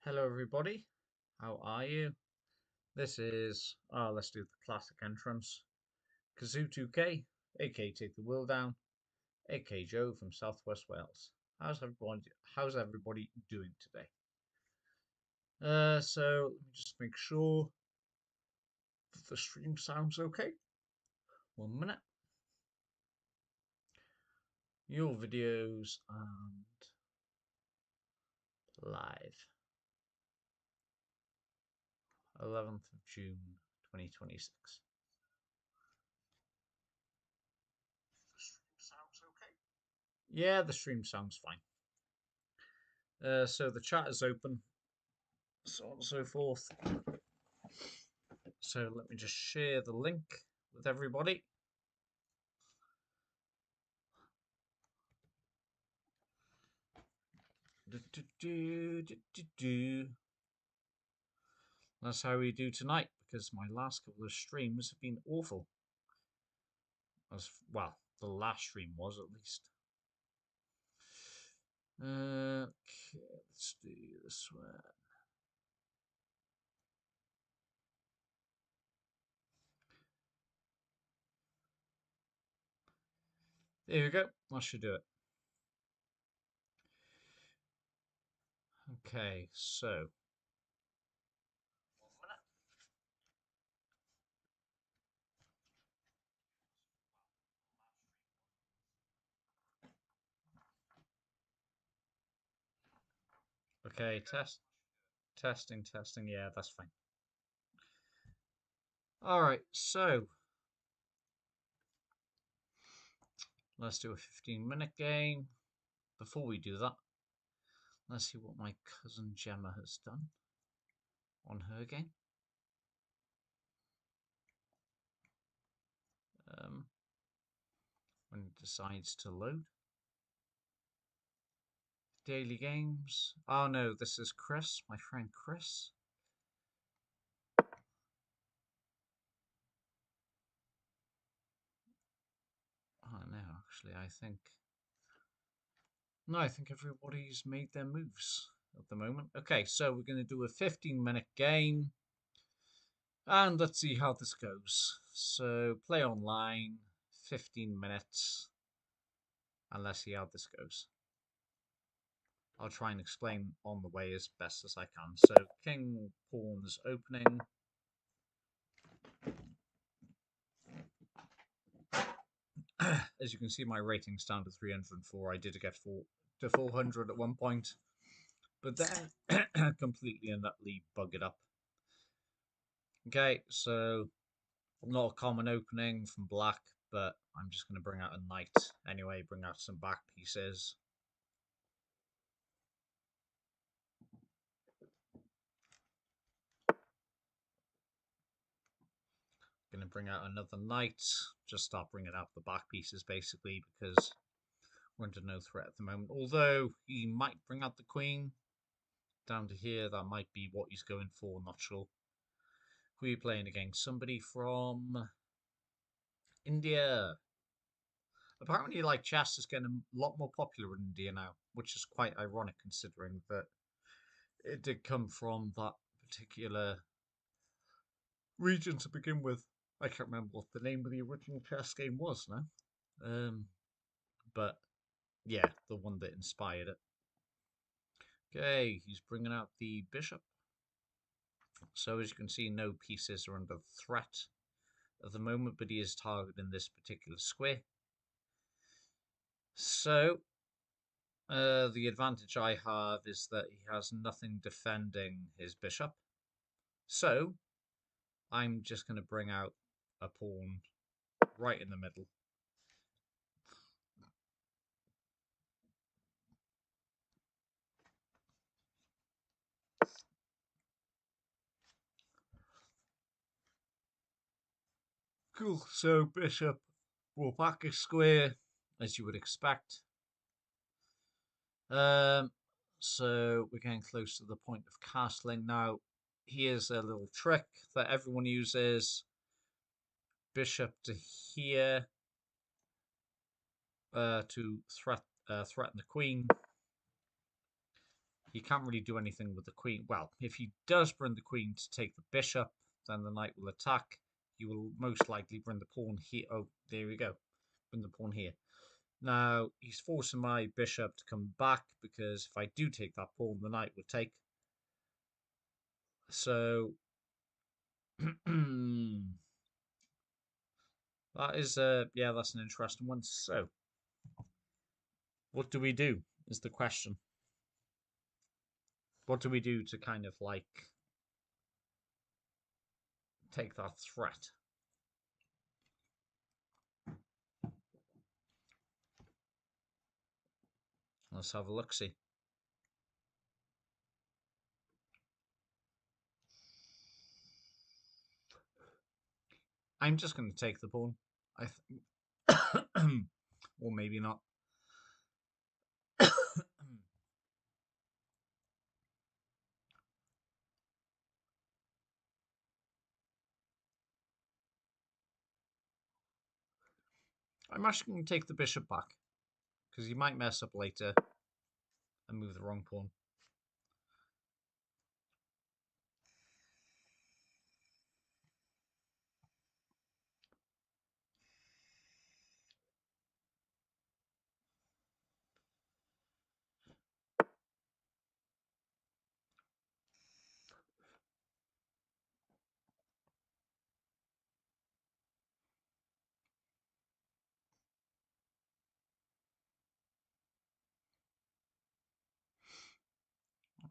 Hello everybody, how are you? This is, let's do the classic entrance. Kazoo2k, aka Take the World Down, aka Joe from Southwest Wales. How's everybody doing today? So let me just make sure that the stream sounds okay. 1 minute. Your videos and live. 11th of June 2026. The stream sounds okay? Yeah, the stream sounds fine. So the chat is open, so on and so forth. So let me just share the link with everybody. That's how we do tonight, because my last couple of streams have been awful. As well, the last stream was at least. Okay, let's do this one. There we go. That should do it. Okay, so. Okay, testing. Yeah, that's fine. All right, so let's do a 15-minute game. Before we do that, let's see what my cousin Gemma has done on her game. When it decides to load. Daily games. Oh no, this is Chris, my friend Chris. Oh no, actually, I think. No, I think everybody's made their moves at the moment. Okay, so we're going to do a 15-minute game. And let's see how this goes. So, play online, 15 minutes. And let's see how this goes. I'll try and explain on the way as best as I can. So, King Pawns opening. As you can see, my rating's down to 304. I did get to 400 at one point, but then completely and utterly bug it up. Okay, so not a common opening from black, but I'm just going to bring out a knight anyway, bring out some back pieces. Going to bring out another knight, just start bringing out the back pieces basically, because we're under no threat at the moment. Although he might bring out the queen down to here, that might be what he's going for, not sure. Who are you playing against? Somebody from India. Apparently, like, chess is getting a lot more popular in India now, which is quite ironic considering that it did come from that particular region to begin with. I can't remember what the name of the original chess game was now. But yeah, the one that inspired it. Okay, he's bringing out the bishop. So as you can see, no pieces are under threat at the moment, but he is targeting this particular square. So the advantage I have is that he has nothing defending his bishop. So I'm just going to bring out a pawn right in the middle. Cool, so bishop will back a square, as you would expect. So we're getting close to the point of castling now. Here's a little trick that everyone uses. Bishop to here to threaten the queen. He can't really do anything with the queen. Well, if he does bring the queen to take the bishop, then the knight will attack. He will most likely bring the pawn here. Oh, there we go. Bring the pawn here. Now, he's forcing my bishop to come back because if I do take that pawn, the knight will take. So, that is, yeah, that's an interesting one. So, what do we do is the question. What do we do to kind of like take that threat? Let's have a look-see. I'm just going to take the pawn. Or maybe not. I'm actually going to take the bishop back because he might mess up later and move the wrong pawn.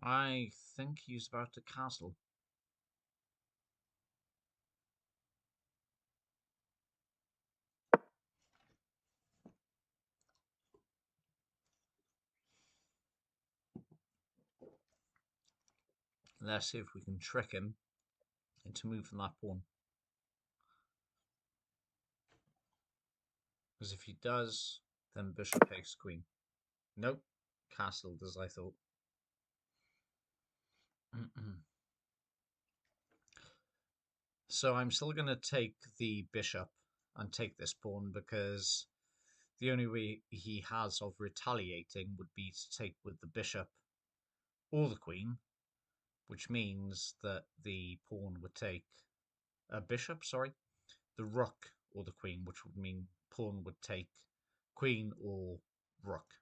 I think he's about to castle. Let's see if we can trick him into moving that pawn. Because if he does, then bishop takes queen. Nope, castled as I thought. So I'm still going to take the bishop and take this pawn because the only way he has of retaliating would be to take with the bishop or the queen, which means that the pawn would take a bishop, sorry, the rook or the queen, which would mean pawn would take queen or rook.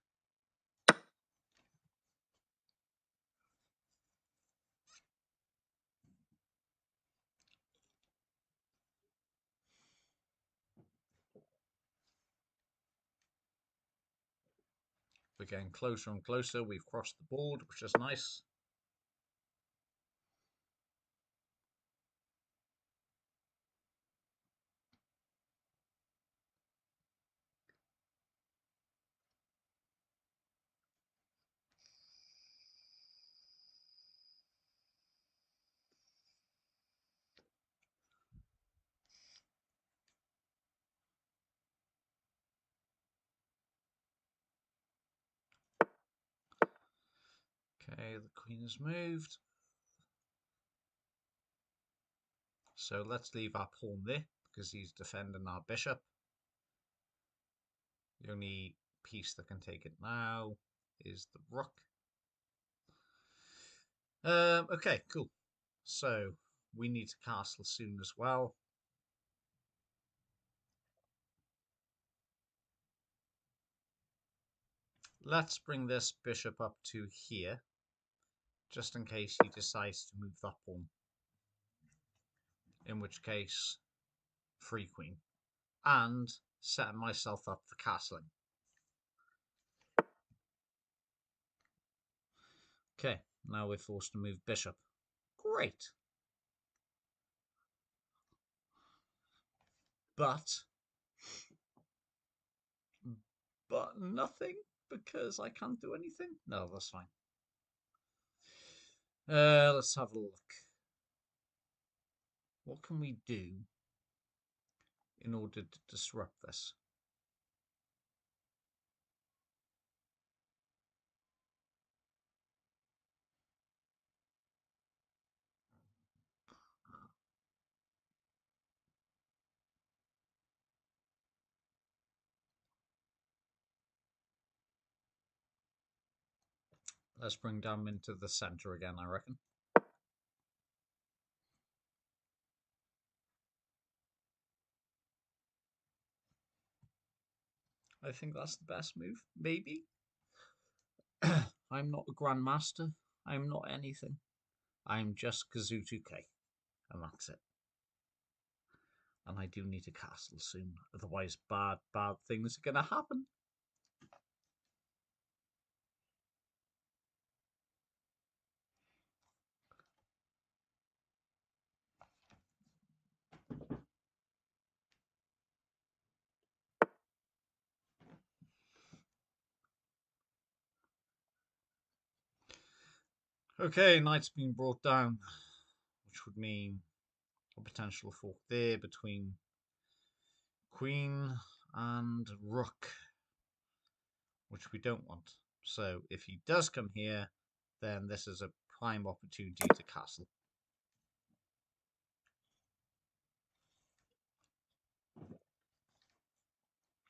We're getting closer and closer. We've crossed the board, which is nice. Okay, the queen has moved. So let's leave our pawn there because he's defending our bishop. The only piece that can take it now is the rook. Okay, cool. So we need to castle soon as well. Let's bring this bishop up to here, just in case he decides to move that pawn. In which case, free queen. And setting myself up for castling. Okay, now we're forced to move bishop. Great. But nothing because I can't do anything? No, that's fine. Let's have a look. What can we do in order to disrupt this? Let's bring them into the center again, I reckon. I think that's the best move, maybe. I'm not a grandmaster. I'm not anything. I'm just Kazoo2k, and that's it. And I do need a castle soon, otherwise bad things are gonna happen. Okay, knight's been brought down, which would mean a potential fork there between queen and rook, which we don't want. So if he does come here, then this is a prime opportunity to castle.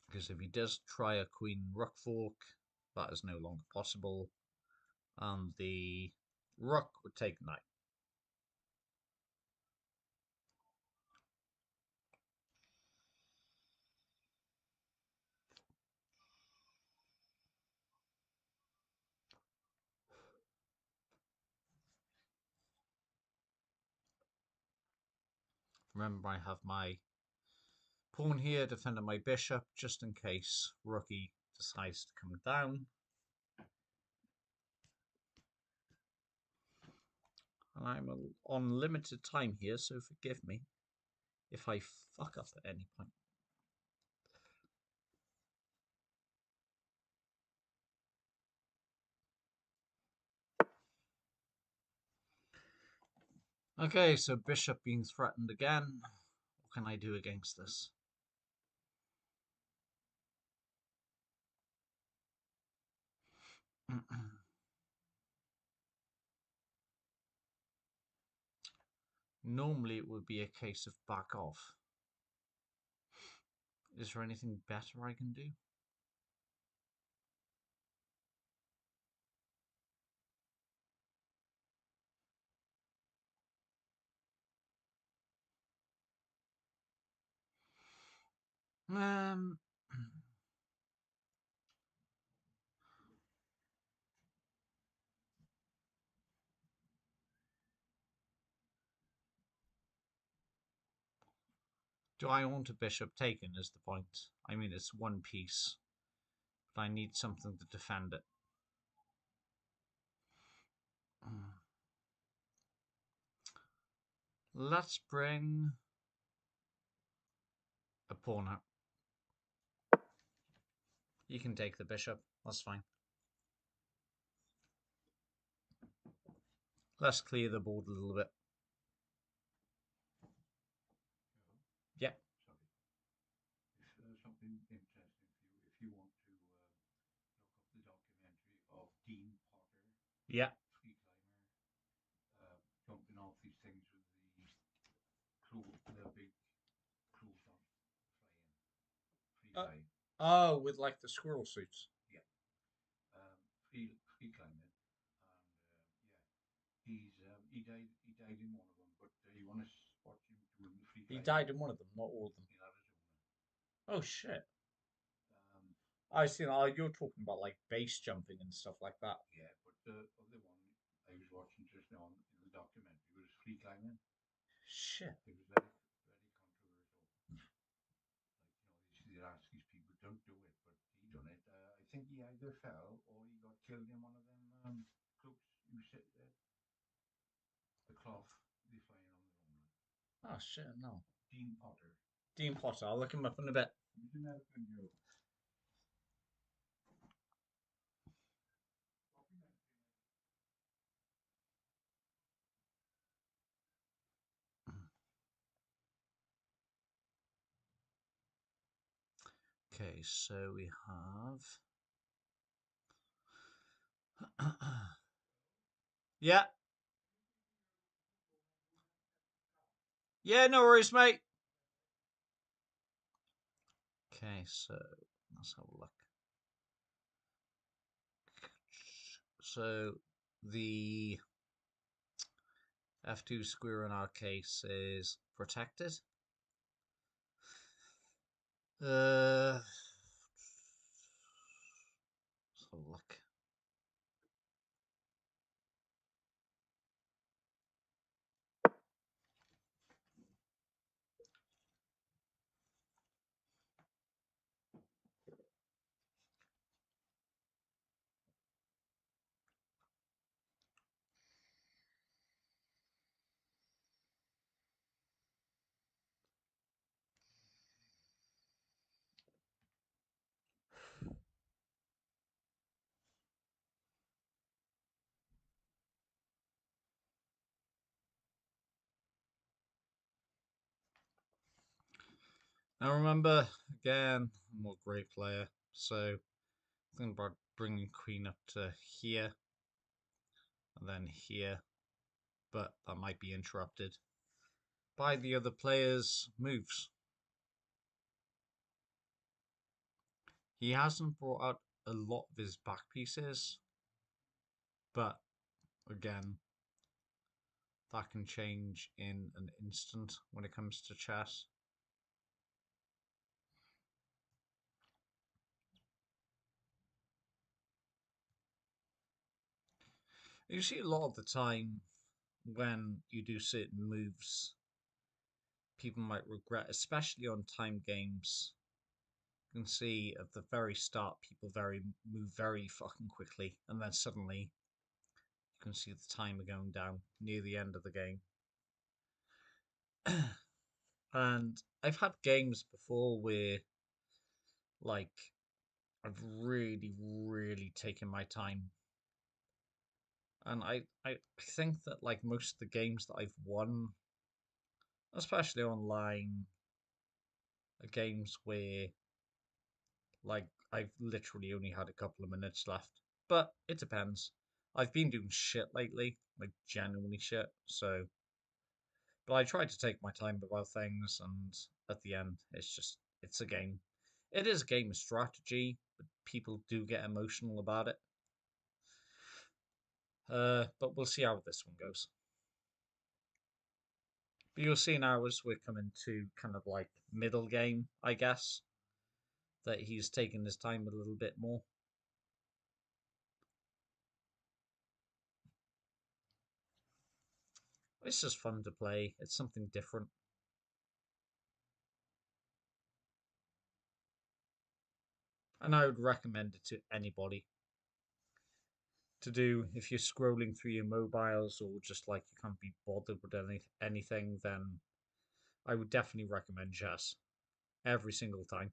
Because if he does try a queen rook fork, that is no longer possible, and the rook would take knight. Remember, I have my pawn here defending my bishop just in case rookie decides to come down. And I'm on limited time here, so forgive me if I fuck up at any point. Okay, so bishop being threatened again. What can I do against this? Normally it would be a case of back off. Is there anything better I can do? Um, do I want a bishop taken is the point. I mean, it's one piece, but I need something to defend it. Let's bring a pawn out. You can take the bishop. That's fine. Let's clear the board a little bit. Yeah. Sorry. If something interesting for you, if you want to look up the documentary of Dean Potter, Yeah. free climber, jumping off these things with the big clothes on, flying, free flying. Oh, with like the squirrel suits. Yeah, free climbing, and yeah, he died in one of them, but you want to watch him doing the free He climbing died in one of them, not all of them. in Arizona. Oh shit. Um, I see. Oh, you're talking about like base jumping and stuff like that. yeah, but the other one I was watching just now in the documentary was free climbing. Shit. It was very controversial. Like, they ask these people don't do it, but he done it. I think he either fell or he got killed in one of them cloaks. You sit there, the cloth they flying on their own. Oh shit. No. Dean Potter. Dean Potter. I'll look him up in a bit. He's an American Joe. Okay, so we have. Yeah. Yeah, no worries, mate. Okay, so let's have a look. So the f2 square in our case is protected. Let's have a look. Now remember, again, I'm a great player, so I'm thinking about bringing queen up to here and then here, but that might be interrupted by the other player's moves. He hasn't brought out a lot of his back pieces, but again, that can change in an instant when it comes to chess. You see a lot of the time when you do certain moves, people might regret, especially on time games. You can see at the very start, people move very fucking quickly, and then suddenly you can see the timer going down near the end of the game. And I've had games before where, like, I've really taken my time, and I think that like most of the games that I've won, especially online, are games where like I've literally only had a couple of minutes left. But it depends. I've been doing shit lately, like genuinely shit. So, but I try to take my time about things, and at the end, it's a game. It is a game of strategy, but people do get emotional about it. But we'll see how this one goes. But you'll see now as we're coming to kind of like middle game, I guess, that he's taking his time a little bit more. It's just fun to play. It's something different. And I would recommend it to anybody to do if you're scrolling through your mobiles or just like you can't be bothered with anything, then I would definitely recommend chess every single time.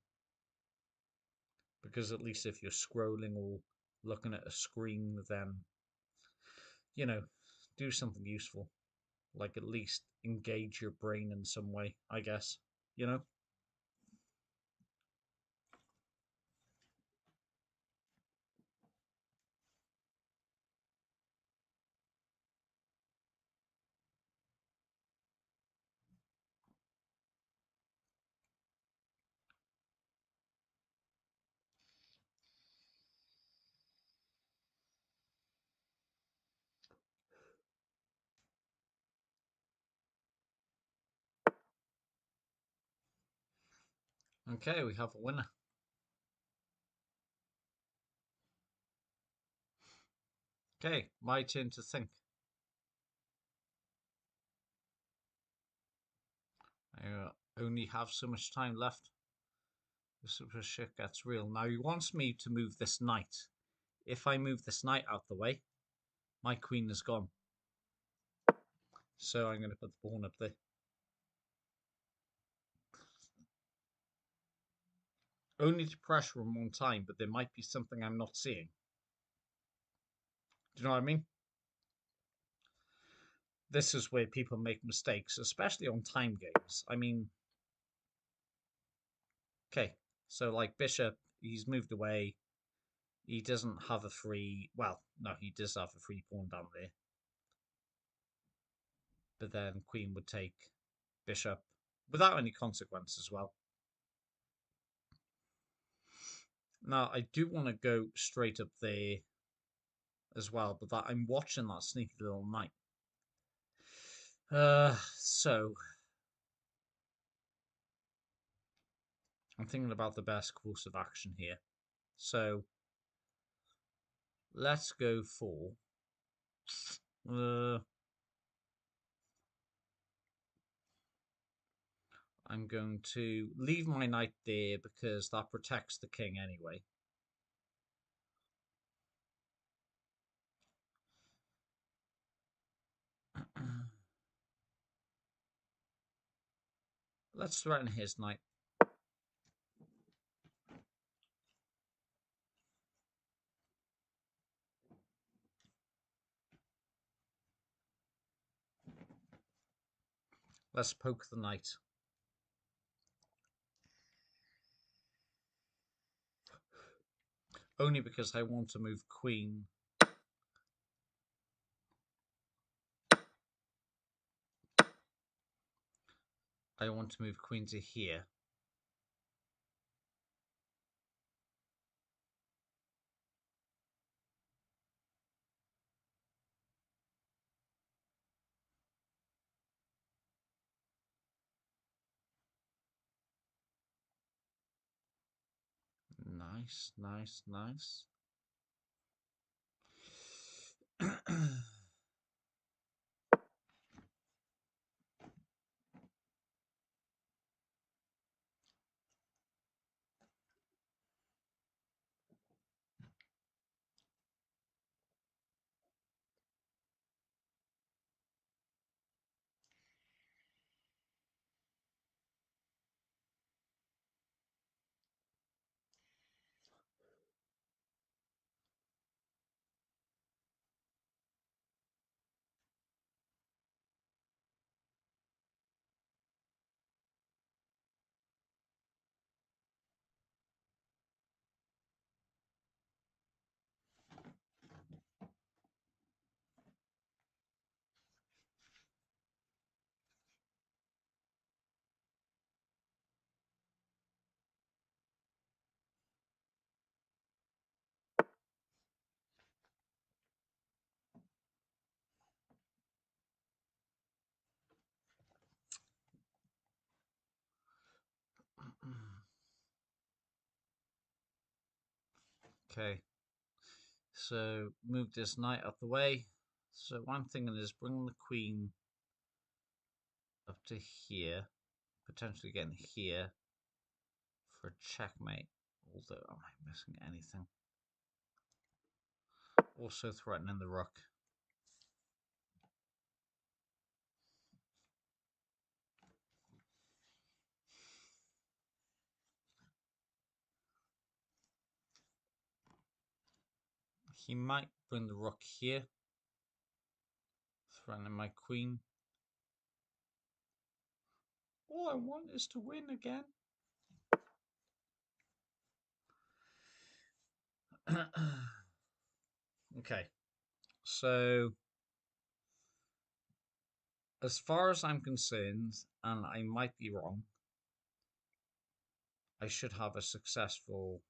Because at least if you're scrolling or looking at a screen, then, you know, do something useful. Like at least engage your brain in some way, I guess, you know? Okay, we have a winner. Okay, my turn to think. I only have so much time left. The super shit gets real. Now he wants me to move this knight. If I move this knight out the way, my queen is gone. So I'm going to put the pawn up there. Only to pressure him one time, but there might be something I'm not seeing. Do you know what I mean? This is where people make mistakes, especially on time games. I mean, okay, so like bishop, he's moved away. He doesn't have a free. Well, no, he does have a free pawn down there. But then queen would take bishop without any consequence as well. Now, I do want to go straight up there as well, but that I'm watching that sneaky little knight. So I'm thinking about the best course of action here. So let's go for I'm going to leave my knight there because that protects the king anyway. Let's threaten his knight. Let's poke the knight. Only because I want to move queen. I want to move queen to here. Nice, nice, nice. Okay, so move this knight out the way. So what I'm thinking is bring the queen up to here, potentially getting here for a checkmate. Although, am I missing anything? Also threatening the rook. He might bring the rook here, threatening my queen. All I want is to win again. Okay, so as far as I'm concerned, and I might be wrong, I should have a successful.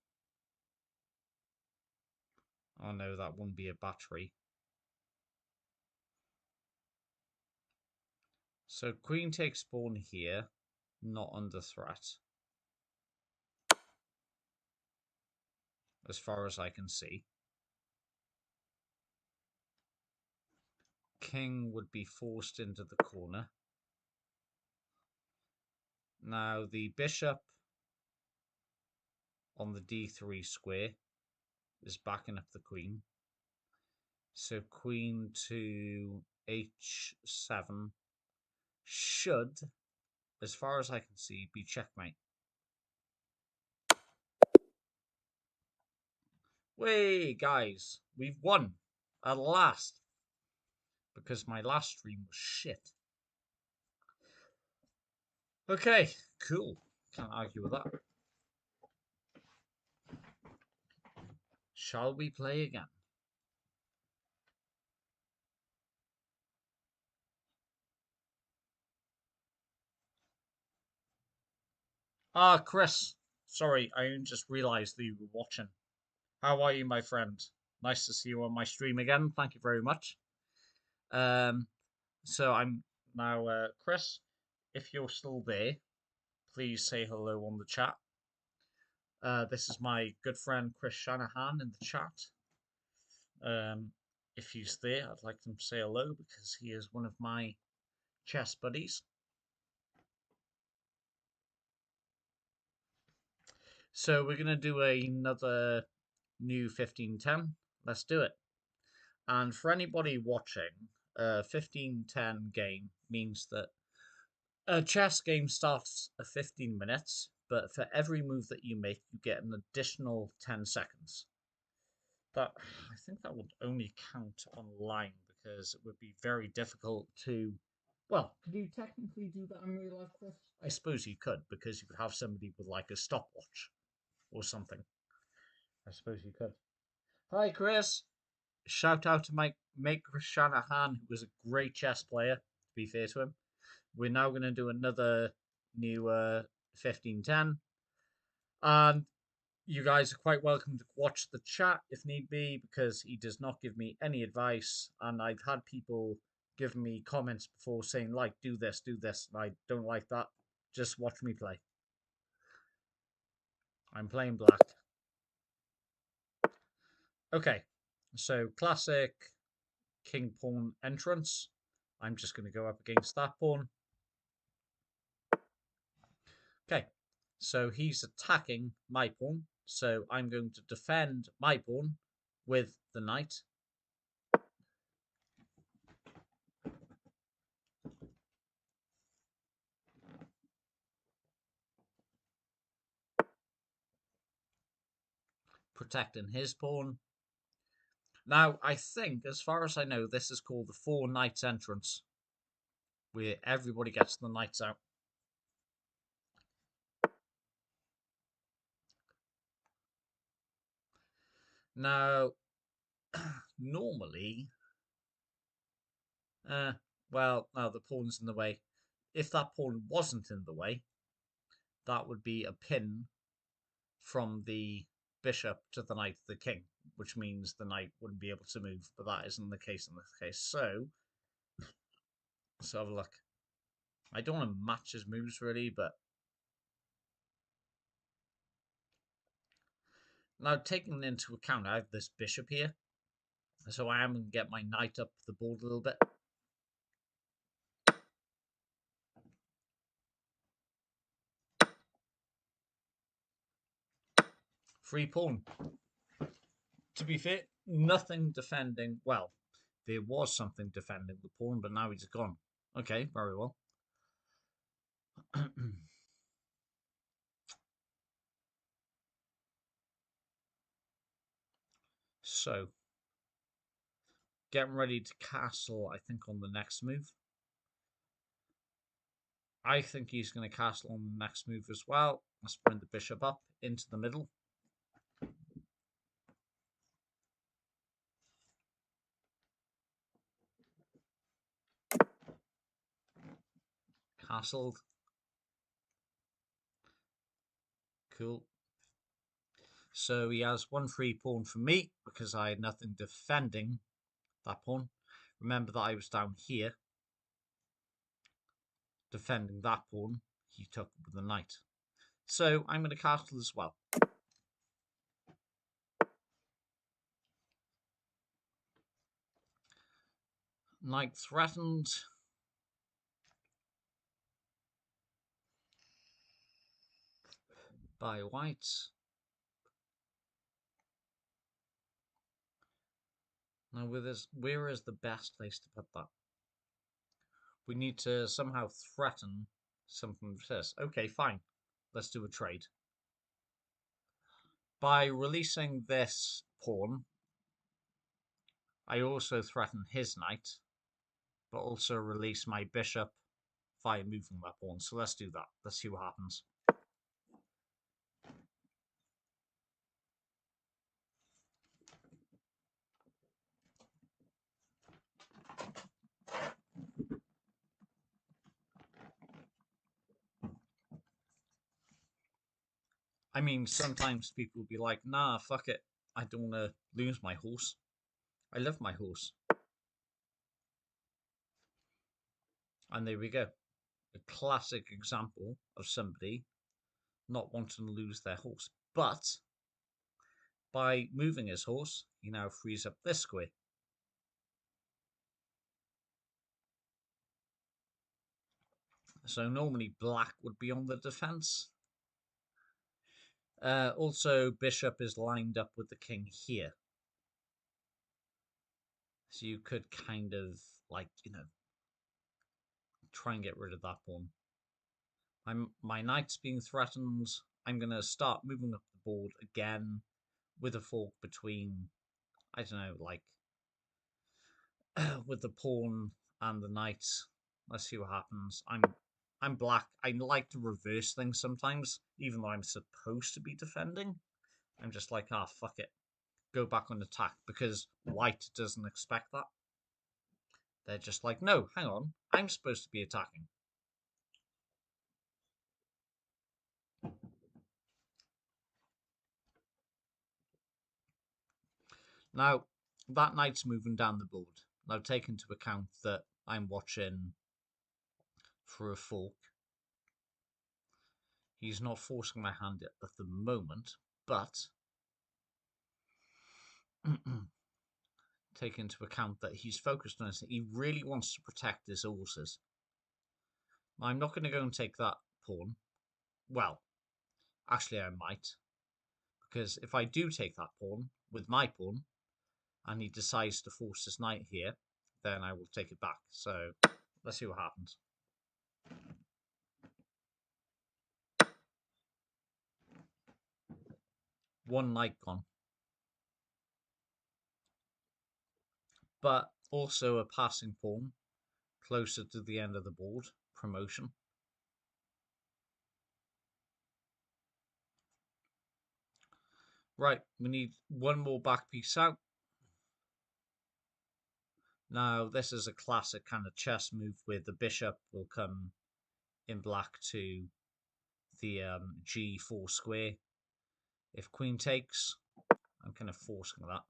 Oh no, that wouldn't be a battery. So queen takes pawn here, not under threat, as far as I can see. King would be forced into the corner. Now the bishop on the d3 square is backing up the queen. So queen to h7 should, as far as I can see, be checkmate. Way, guys, we've won at last. Because my last stream was shit. Okay, cool. Can't argue with that. Shall we play again? Ah, Chris. Sorry, I just realised that you were watching. How are you, my friend? Nice to see you on my stream again. Thank you very much. Um, so I'm now Chris. If you're still there, please say hello on the chat. This is my good friend Chris Shanahan in the chat. Um, if he's there, I'd like him to say hello because he is one of my chess buddies. So we're gonna do another new 1510. Let's do it. And for anybody watching, a 1510 game means that a chess game starts at 15 minutes, but for every move that you make, you get an additional 10 seconds. That I think that would only count online because it would be very difficult to. Well, could you technically do that in real life, Chris? I suppose you could because you could have somebody with like a stopwatch or something. I suppose you could. Hi, Chris. Shout out to my mate Chris Shanahan, who was a great chess player. To be fair to him, we're now going to do another new 1510, and you guys are quite welcome to watch the chat if need be, because he does not give me any advice, and I've had people give me comments before saying like, do this, and I don't like that. Just watch me play. I'm playing black. Okay, so classic king pawn entrance. I'm just going to go up against that pawn. Okay, so he's attacking my pawn, so I'm going to defend my pawn with the knight. Protecting his pawn. Now, I think, as far as I know, this is called the four knights entrance, where everybody gets the knights out. Now, normally, well, no, the pawn's in the way. If that pawn wasn't in the way, that would be a pin from the bishop to the knight to the king, which means the knight wouldn't be able to move, but that isn't the case in this case. So, let's have a look. I don't want to match his moves really, but now taking into account I have this bishop here, so I am going to get my knight up the board a little bit. Free pawn. To be fair, nothing defending. Well, there was something defending the pawn, but now he's gone. Okay, very well. So, getting ready to castle, I think, on the next move. I think he's going to castle on the next move as well. Let's bring the bishop up into the middle. Castled. Cool. So he has one free pawn for me because I had nothing defending that pawn. Remember that I was down here defending that pawn. He took with the knight. So I'm going to castle as well. Knight threatened. By white. Now, where is the best place to put that? We need to somehow threaten something with this. Okay, fine. Let's do a trade. By releasing this pawn, I also threaten his knight, but also release my bishop via moving that pawn. So let's do that. Let's see what happens. I mean, sometimes people will be like, nah, fuck it. I don't want to lose my horse. I love my horse. And there we go. A classic example of somebody not wanting to lose their horse. But by moving his horse, he now frees up this square. So normally black would be on the defense. Also, bishop is lined up with the king here. So you could kind of, like, try and get rid of that pawn. My knight's being threatened. I'm going to start moving up the board again with a fork between, I don't know, like, with the pawn and the knight. Let's see what happens. I'm black. I like to reverse things sometimes, even though I'm supposed to be defending. I'm just like, ah, fuck it. Go back on attack, because white doesn't expect that. They're just like, no, hang on. I'm supposed to be attacking. Now, that knight's moving down the board. Now, take into account that I'm watching for a fork. He's not forcing my hand at the moment, but take into account that he's focused on this. He really wants to protect his horses. I'm not going to go and take that pawn. Well, actually, I might. Because if I do take that pawn with my pawn, and he decides to force his knight here, then I will take it back. So let's see what happens. One knight gone. But also a passing pawn closer to the end of the board. Promotion. Right, we need one more back piece out. Now, this is a classic kind of chess move where the bishop will come in black to the g4 square. If queen takes, I'm kind of forcing that.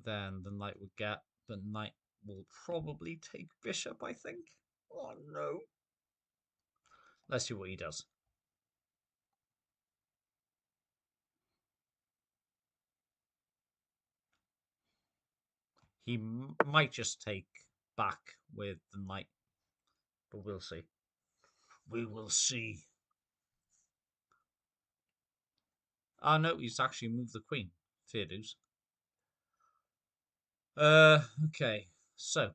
Then the knight would get, the knight will probably take bishop, I think. Oh no. Let's see what he does. He might just take back with the knight, but we'll see. We will see. Oh no, he's actually moved the queen. Fair dues. Okay. So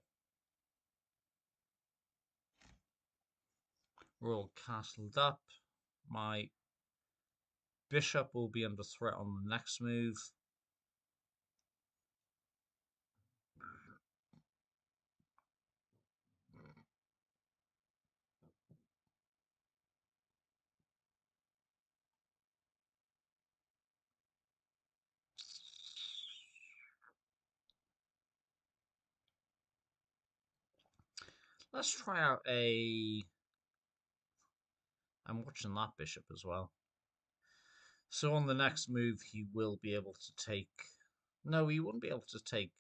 we're all castled up. My bishop will be under threat on the next move. Let's try out a... I'm watching that bishop as well. So on the next move, he will be able to take... No, he wouldn't be able to take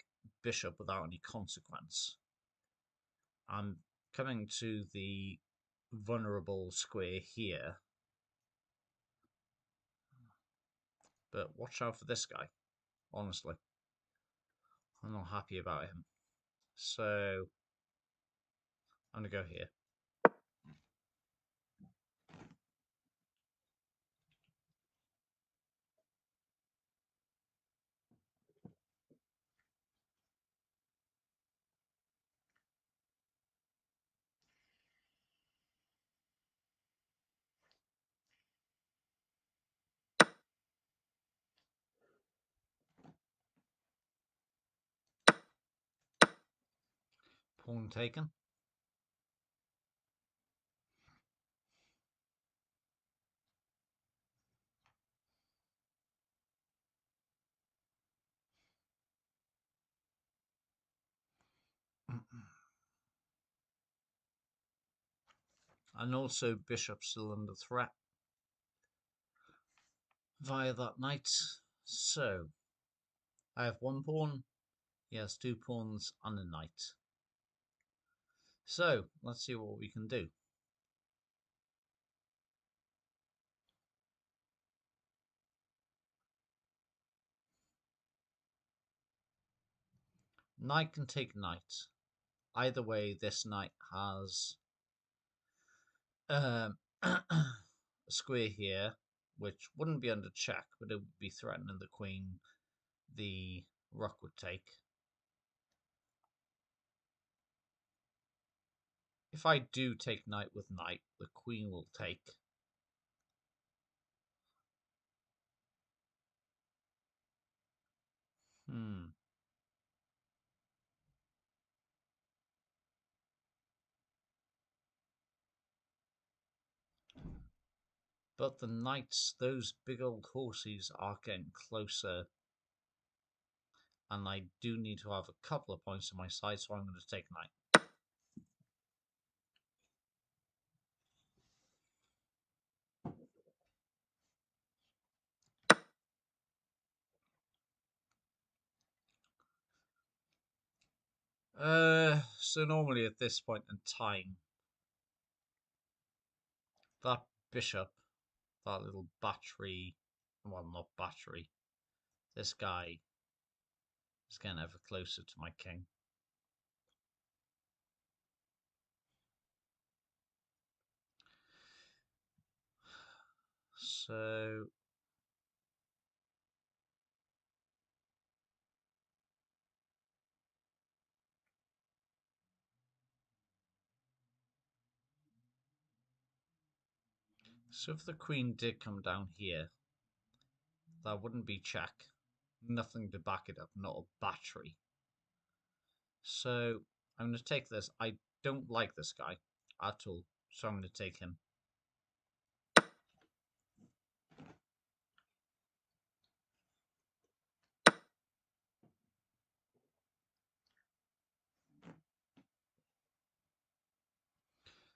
bishop without any consequence. I'm coming to the vulnerable square here. But watch out for this guy, honestly. I'm not happy about him. So I'm going to go here. Pawn taken. And also bishop still under threat. via that knight. So I have one pawn. He has two pawns and a knight. So let's see what we can do. Knight can take knight. Either way, this knight has a square here, which wouldn't be under check, but it would be threatening the queen the rook would take. If I do take knight with knight, the queen will take. Hmm. But the knights, those big old horses, are getting closer. And I do need to have a couple of points on my side, so I'm going to take knight. So normally at this point in time, that bishop, that little battery, well, not battery, this guy is getting ever closer to my king. So if the queen did come down here, that wouldn't be check. Nothing to back it up, not a battery. So I'm going to take this. I don't like this guy at all, so I'm going to take him.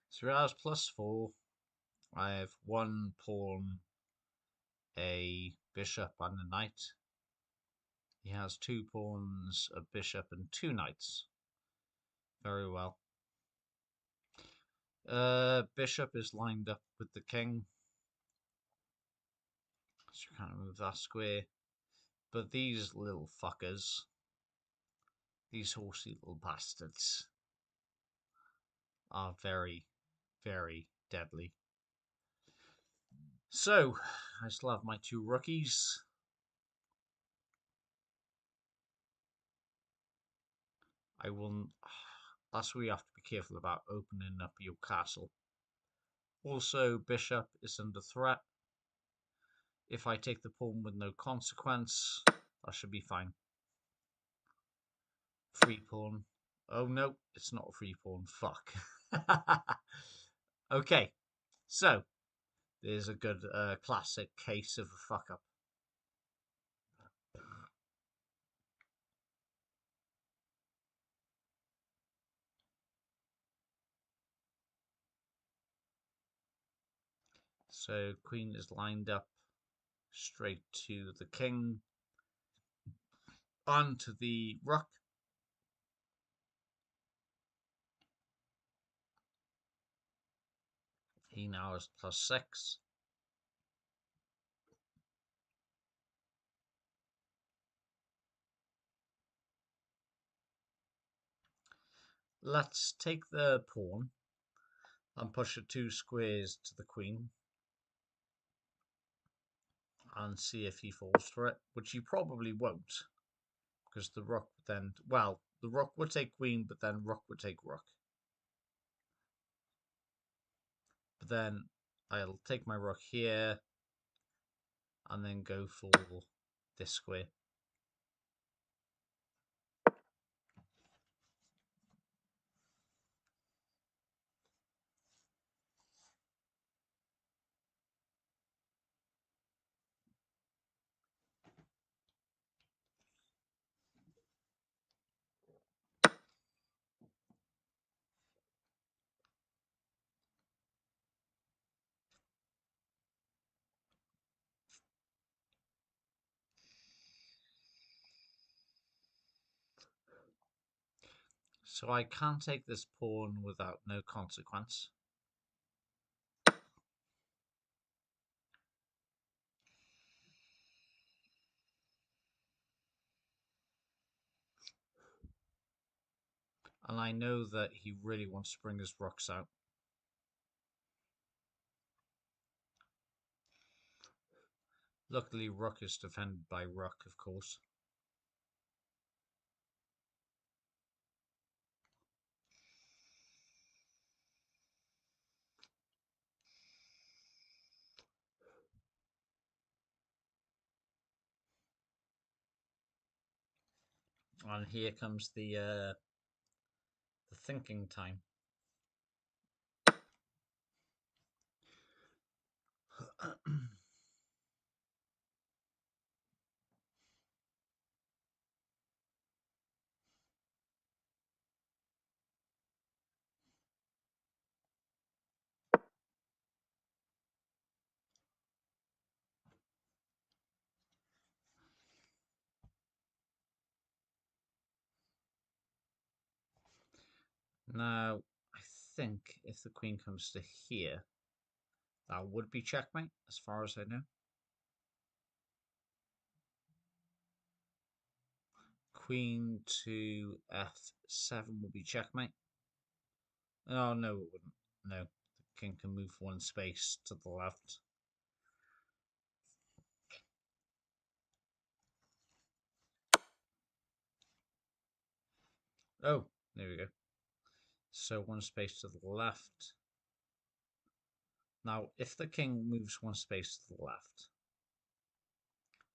So he has +4. I have one pawn, a bishop, and a knight. He has two pawns, a bishop, and two knights. Very well. Bishop is lined up with the king, so you can't move that square. But these little fuckers, these horsey little bastards, are very, very deadly. So, I still have my two rookies. I will. That's where you have to be careful about opening up your castle. Also, bishop is under threat. If I take the pawn with no consequence, that should be fine. Free pawn. Oh no, it's not a free pawn. Fuck. Okay, so there's a good classic case of a fuck up. So queen is lined up straight to the king, onto the rook. He now has +6. Let's take the pawn and push it 2 squares to the queen and see if he falls for it, which he probably won't, because the rook then, well, the rook would take queen, but then rook would take rook. But then I'll take my rook here and then go for this square. So I can take this pawn without no consequence. And I know that he really wants to bring his rocks out. Luckily, rook is defended by rook, of course. And here comes the thinking time. Now, I think if the queen comes to here, that would be checkmate, as far as I know. Queen to f7 will be checkmate. Oh, no, it wouldn't. No, the king can move one space to the left. Oh, there we go. So one space to the left. Now, if the king moves one space to the left,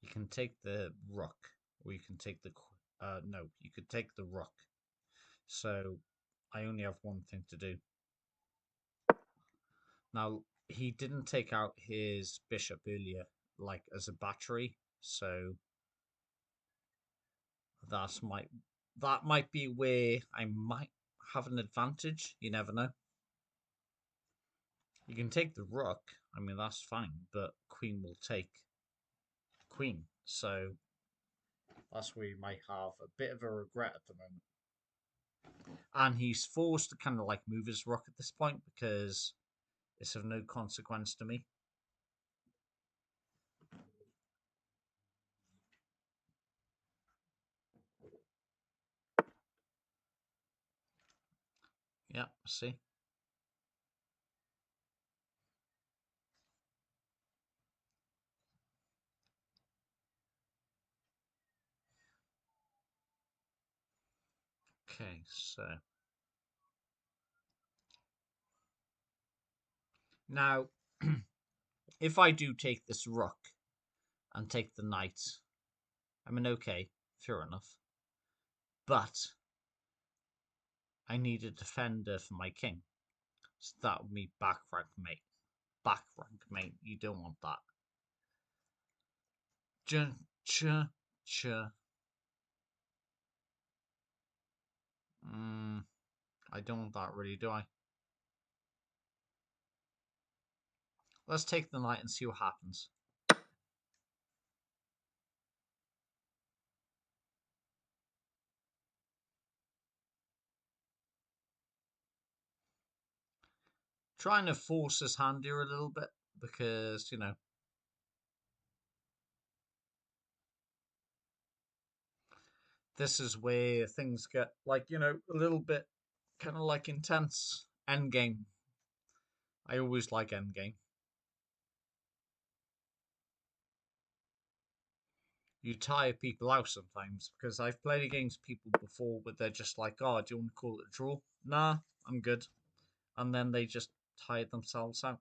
you can take the rook, or you can take the no, you could take the rook. So I only have one thing to do. Now, he didn't take out his bishop earlier, like as a battery, so that might be where I might have an advantage. You never know. You can take the rook. I mean, that's fine, but queen will take queen. So that's where you might have a bit of a regret at the moment. And he's forced to kind of like move his rook at this point because it's of no consequence to me. Yeah, see. Okay, so now if I do take this rook and take the knight, I mean, okay, fair enough. But I need a defender for my king. So that would be back rank mate. Back rank mate. You don't want that. Ch ch ch. I don't want that really, do I? Let's take the knight and see what happens. Trying to force his hand here a little bit because, you know, this is where things get like, you know, a little bit kind of like intense. Endgame. I always like endgame. You tire people out sometimes because I've played against people before but they're just like, oh, do you want to call it a draw? Nah, I'm good. And then they just tire themselves out.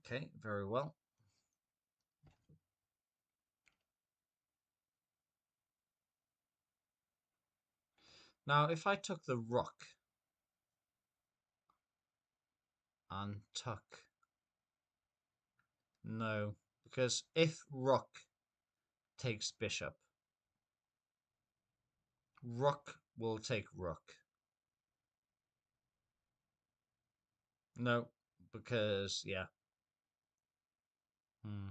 Okay, very well. Now, if I took the rook and took... No, because if rook takes bishop, rook will take rook. No, because yeah. Hmm.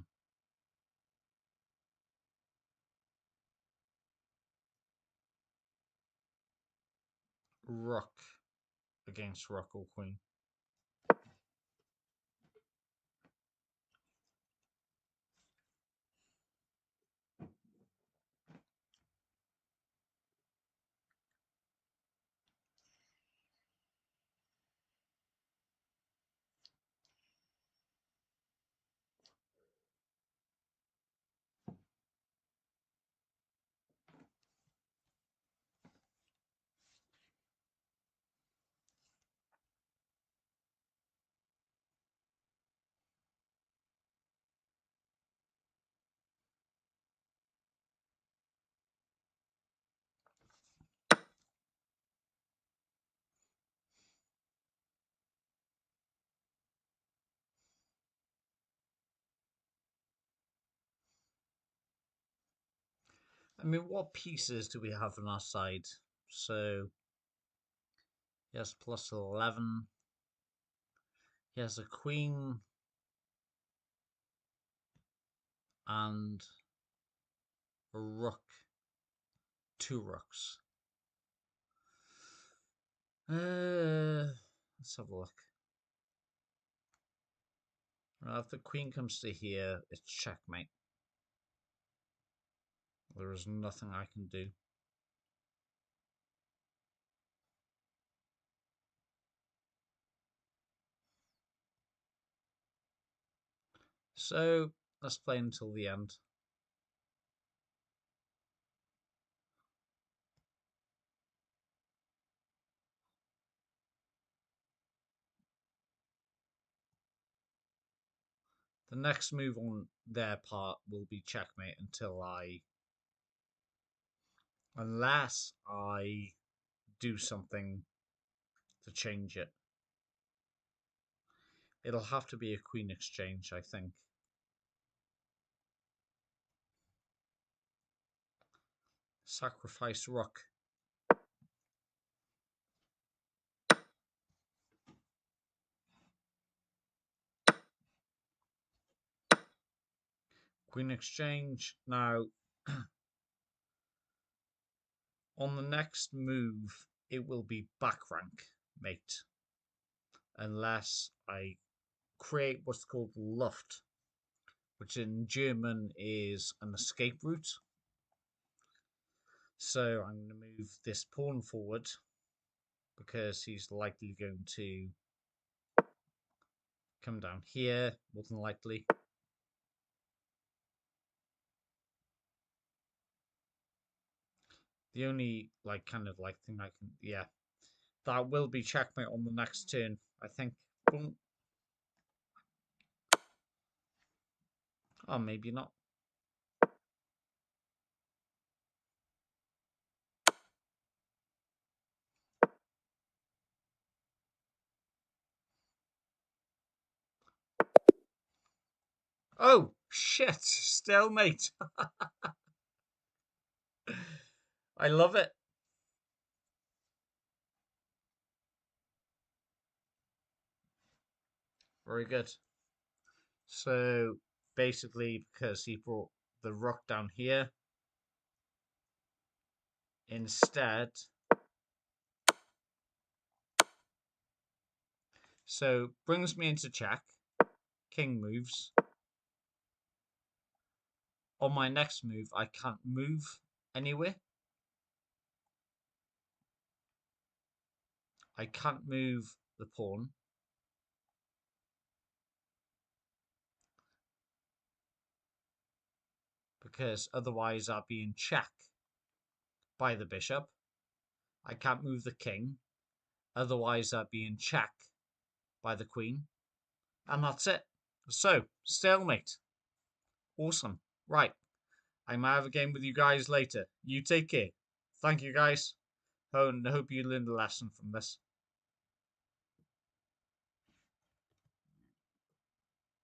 Rook against rook or queen. I mean, what pieces do we have on our side? So, yes, plus 11. He has a queen and a rook. Two rooks. Let's have a look. Well, if the queen comes to here, it's checkmate. There is nothing I can do. So, let's play until the end. The next move on their part will be checkmate until unless I do something to change it. It'll have to be a queen exchange, I think. Sacrifice rook. Queen exchange. Now, on the next move, it will be back rank, mate. Unless I create what's called Luft, which in German is an escape route. So I'm going to move this pawn forward because he's likely going to come down here, more than likely. The only kind of thing I can, yeah, that will be checkmate on the next turn, I think. Boom. Oh, maybe not. Oh, shit. Stalemate. I love it. Very good. So basically, because he brought the rook down here, instead. So brings me into check. King moves. On my next move, I can't move anywhere. I can't move the pawn. Because otherwise I'll be in check by the bishop. I can't move the king. Otherwise I'll be in check by the queen. And that's it. So, stalemate. Awesome. Right. I might have a game with you guys later. You take care. Thank you guys. And I hope you learned a lesson from this.